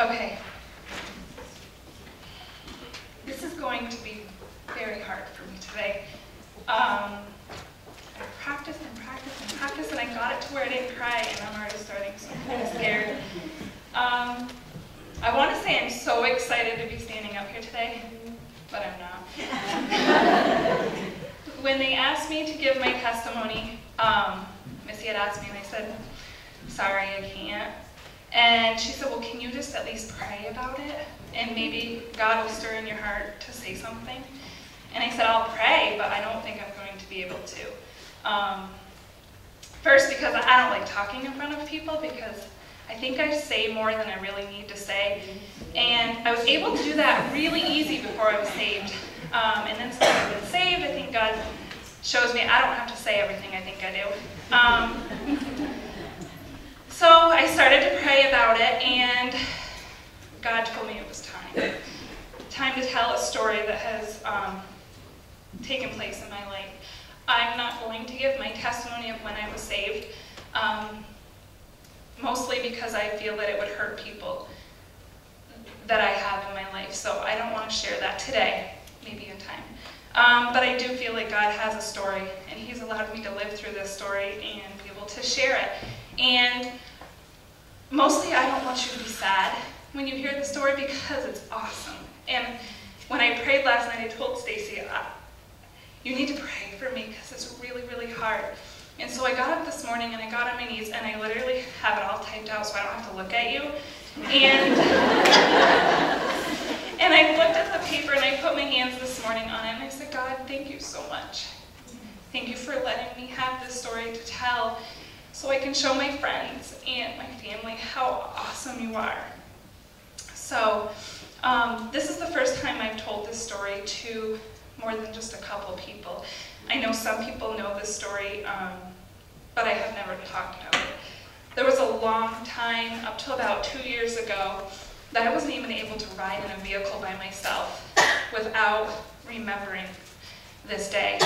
Okay. This is going to be very hard for me today. I practiced and I got it to where I didn't cry, and I'm already starting, so I'm kind of scared. I want to say I'm so excited to be standing up here today, but I'm not. When they asked me to give my testimony, Missy had asked me, and I said, sorry, I can't. And she said, well, can you just at least pray about it? And maybe God will stir in your heart to say something. And I said, I'll pray, but I don't think I'm going to be able to. First, because I don't like talking in front of people, because I think I say more than I really need to say. And I was able to do that really easy before I was saved. And then since I've been saved, I think God shows me I don't have to say everything I think I do. So I started to pray about it, and God told me it was time. Time to tell a story that has taken place in my life. I'm not going to give my testimony of when I was saved, mostly because I feel that it would hurt people that I have in my life. So I don't want to share that today, maybe in time. But I do feel like God has a story, and He's allowed me to live through this story and be able to share it. And mostly I don't want you to be sad when you hear the story, because it's awesome. And when I prayed last night, I told Stacy, you need to pray for me because it's really, really hard. And so I got up this morning and I got on my knees and I literally have it all typed out so I don't have to look at you. And, and I looked at the paper and I put my hands this morning on it and I said, God, thank you so much. Thank you for letting me have this story to tell so I can show my friends and my family how awesome you are. So this is the first time I've told this story to more than just a couple people. I know some people know this story, but I have never talked about it. There was a long time, up to about 2 years ago, that I wasn't even able to ride in a vehicle by myself without remembering this day.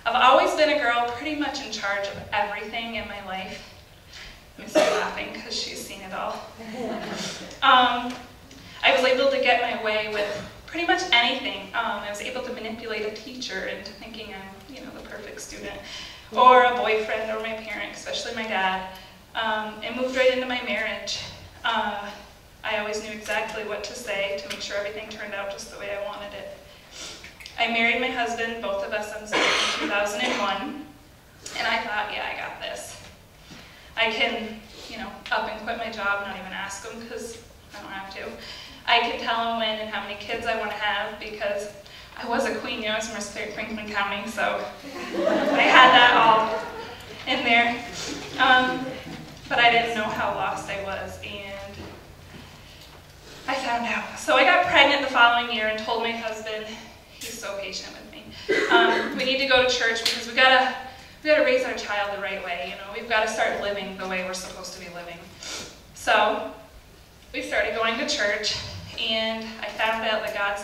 I've always been a girl pretty much in charge of everything in my life. Missy's laughing because she's seen it all. I was able to get my way with pretty much anything. I was able to manipulate a teacher into thinking I'm, the perfect student, or a boyfriend, or my parent, especially my dad, and moved right into my marriage. I always knew exactly what to say to make sure everything turned out just the way I wanted it. I married my husband, both of us on 2001, and I thought, yeah, I got this. I can, up and quit my job, not even ask him because I don't have to. I can tell him when and how many kids I want to have because I was a queen, I was from Franklin County, so I had that all in there. But I didn't know how lost I was, and I found out. So I got pregnant the following year and told my husband, he's so patient with me, we need to go to church because we gotta raise our child the right way, we've got to start living the way we're supposed to be living. So we started going to church, and I found out that God's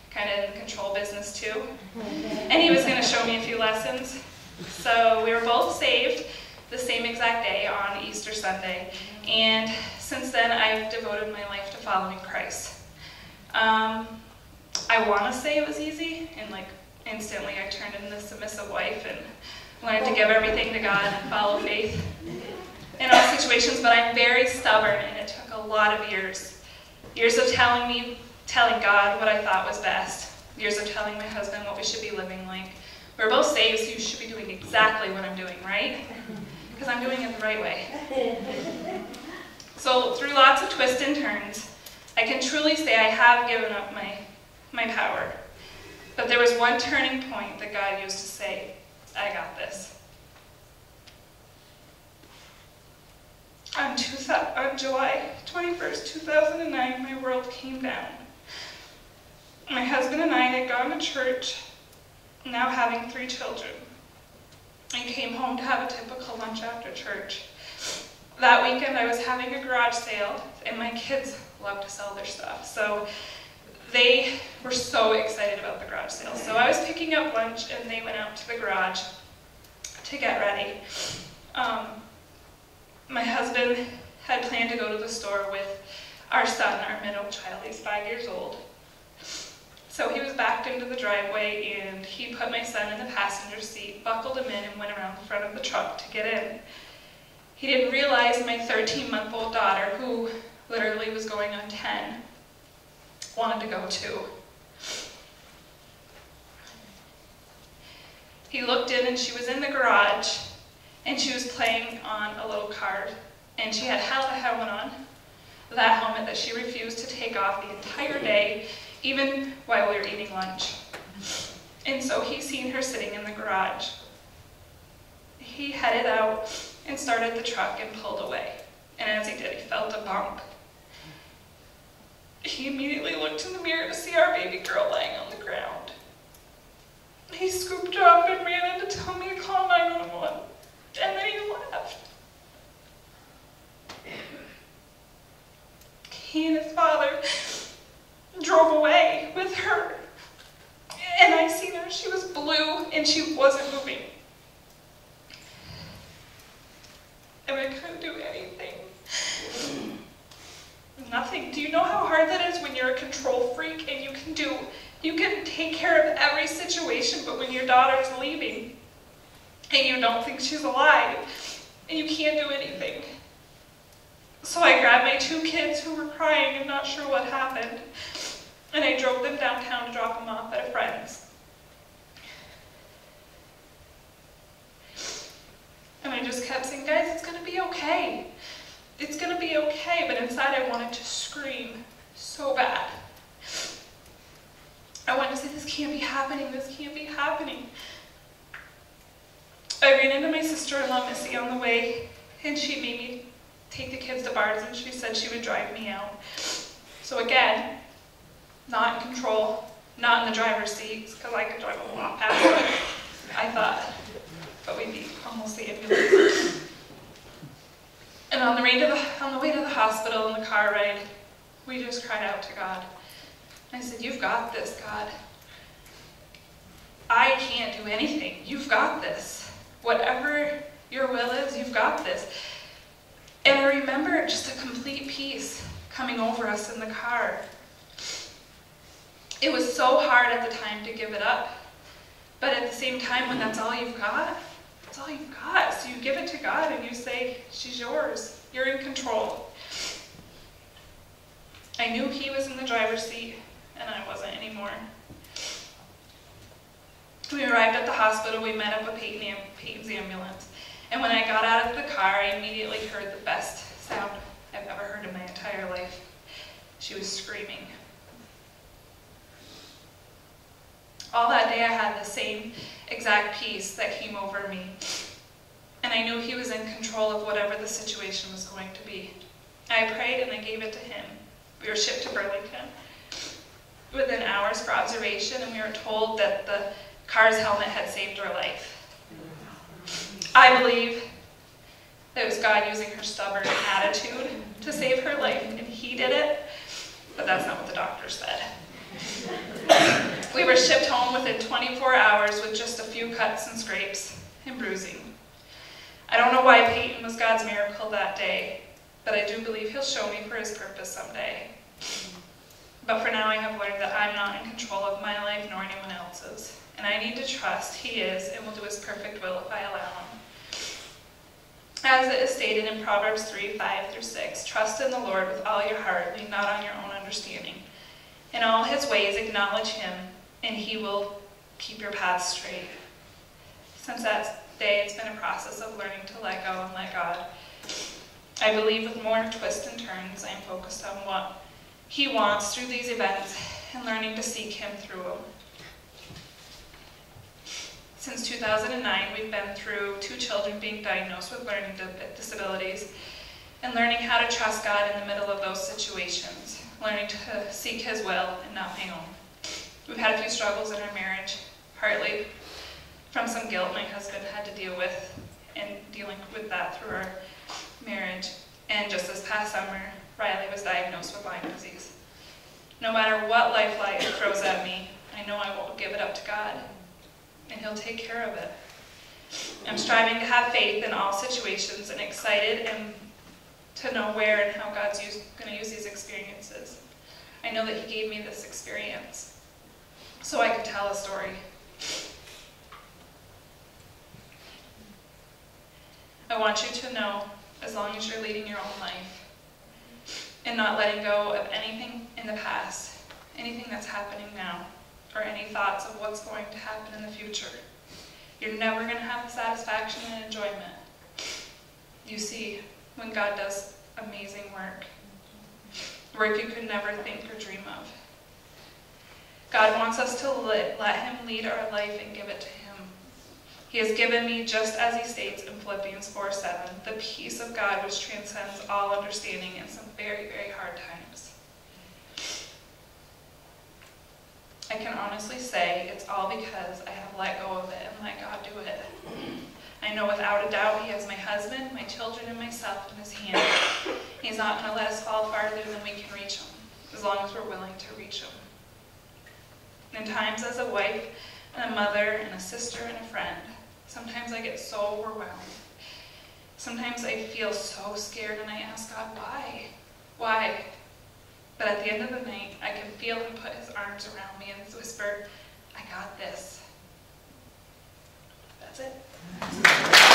kind of in control business too, and He was going to show me a few lessons. So we were both saved the same exact day on Easter Sunday, and since then I've devoted my life to following Christ. I want to say it was easy, and instantly I turned into a submissive wife and learned to give everything to God and follow faith in all situations, but I'm very stubborn, and it took a lot of years of telling God what I thought was best, years of telling my husband what we should be living like. We're both saved, so you should be doing exactly what I'm doing, right? Because I'm doing it the right way. So through lots of twists and turns, I can truly say I have given up my power. But there was one turning point that God used to say, I got this. On July 21st, 2009, my world came down. My husband and I had gone to church, now having 3 children. I came home to have a typical lunch after church. That weekend I was having a garage sale, and my kids love to sell their stuff, so they were so excited about the garage sale. So I was picking up lunch, and they went out to the garage to get ready. My husband had planned to go to the store with our son, our middle child. He's 5 years old. So he was backed into the driveway, and he put my son in the passenger seat, buckled him in, and went around the front of the truck to get in. He didn't realize my 13-month-old daughter, who literally was going on 10, wanted to go too. He looked in, and she was in the garage, and she was playing on a little card, and she had a helmet on, that helmet that she refused to take off the entire day, even while we were eating lunch. And so he seen her sitting in the garage. He headed out and started the truck and pulled away. And as he did, he felt a bump. He immediately looked in the mirror to see our baby girl lying on the ground. He scooped her up and ran in to tell me to call 911. And then he left. He and his father drove away with her. And I seen her, she was blue and she wasn't moving. And I couldn't do anything. Nothing. Do you know how hard that is when you're a control freak and you can take care of every situation, but when your daughter's leaving and you don't think she's alive and you can't do anything? So I grabbed my 2 kids who were crying and not sure what happened, and I drove them downtown to drop them off at a friend's. And I just kept saying, guys, it's going to be okay. It's going to be okay. But inside I wanted to scream so bad. I wanted to say, this can't be happening. This can't be happening. I ran into my sister-in-law, Missy, on the way, and she made me take the kids to bars, and she said she would drive me out. So again, not in control, not in the driver's seat, because I could drive a lot faster, I thought, but we'd be almost the ambulance. And on the way to the hospital in the car ride, we just cried out to God. I said, you've got this, God. I can't do anything. You've got this. Whatever your will is, you've got this. And I remember just a complete peace coming over us in the car. It was so hard at the time to give it up. But at the same time, when that's all you've got, that's all you've got. So you give it to God and you say, she's yours. You're in control. I knew he was in the driver's seat, and I wasn't anymore. We arrived at the hospital. We met up a Peyton's ambulance. And when I got out of the car, I immediately heard the best sound I've ever heard in my entire life. She was screaming. All that day I had the same exact peace that came over me. And I knew he was in control of whatever the situation was going to be. I prayed and I gave it to him. We were shipped to Burlington within hours for observation, and we were told that the car's helmet had saved her life. I believe that it was God using her stubborn attitude to save her life, and he did it, but that's not what the doctor said. We were shipped home within 24 hours with just a few cuts and scrapes and bruising. I don't know why Peyton was God's miracle that day, but I do believe he'll show me for his purpose someday. But for now, I have learned that I'm not in control of my life nor anyone else's, and I need to trust he is and will do his perfect will if I allow him. As it is stated in Proverbs 3:5-6, trust in the Lord with all your heart, lean not on your own understanding. In all his ways acknowledge him, and he will keep your paths straight. Since that day, it's been a process of learning to let go and let God. I believe with more twists and turns, I am focused on what he wants through these events and learning to seek him through them. Since 2009, we've been through 2 children being diagnosed with learning disabilities and learning how to trust God in the middle of those situations, learning to seek his will and not my own. We've had a few struggles in our marriage, partly from some guilt my husband had to deal with and dealing with that through our marriage. And just this past summer, Riley was diagnosed with Lyme disease. No matter what life throws at me, I know I won't give it up to God, and he'll take care of it. I'm striving to have faith in all situations and excited and to know where and how God's going to use these experiences. I know that He gave me this experience so I could tell a story. I want you to know, as long as you're leading your own life and not letting go of anything in the past, anything that's happening now, or any thoughts of what's going to happen in the future, you're never going to have the satisfaction and enjoyment you see when God does amazing work you could never think or dream of. God wants us to let Him lead our life and give it to Him. He has given me, just as He states in Philippians 4:7, the peace of God which transcends all understanding in some very, very hard times. I can honestly say it's all because I have let go of it and let God do it. I know without a doubt He has my husband, my children, and myself in His hand. He's not going to let us fall farther than we can reach Him, as long as we're willing to reach Him. In times as a wife and a mother and a sister and a friend, sometimes I get so overwhelmed. Sometimes I feel so scared and I ask God, why? Why? But at the end of the night, I can feel Him put His arms around me and whisper, I got this. That's it.